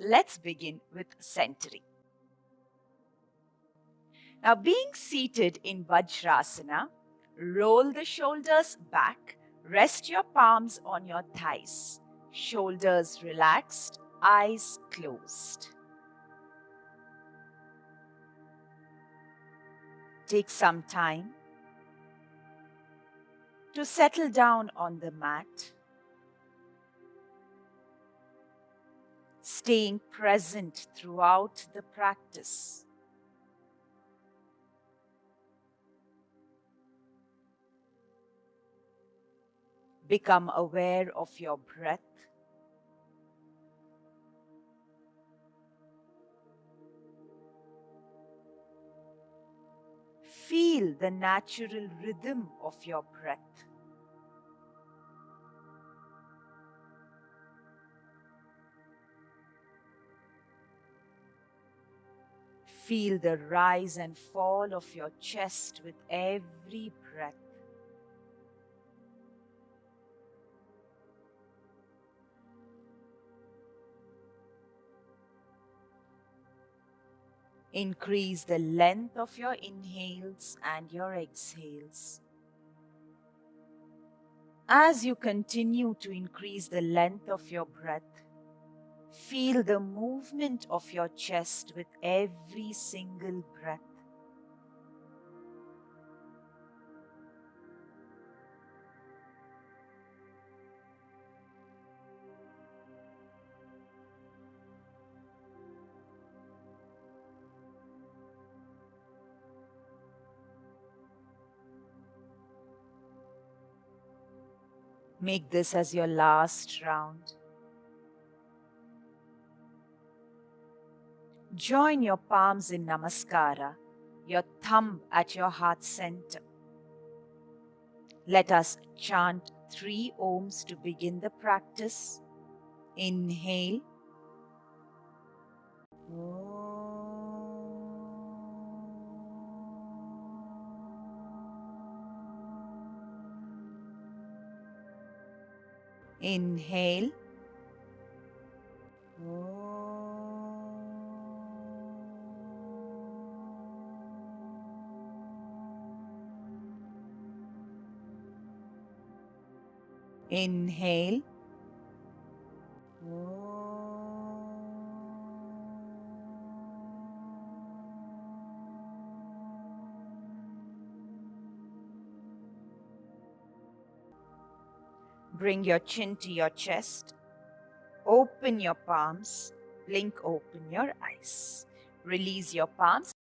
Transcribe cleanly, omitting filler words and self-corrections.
let's begin with centering. Now, being seated in Vajrasana, roll the shoulders back, rest your palms on your thighs, shoulders relaxed, eyes closed. Take some time to settle down on the mat, staying present throughout the practice. Become aware of your breath. Feel the natural rhythm of your breath. Feel the rise and fall of your chest with every breath. Increase the length of your inhales and your exhales. As you continue to increase the length of your breath, feel the movement of your chest with every single breath. Make this as your last round. Join your palms in Namaskara, your thumb at your heart center. Let us chant 3 Ohms to begin the practice. Inhale. Inhale. Inhale. Bring your chin to your chest. Open your palms. Blink open your eyes. Release your palms.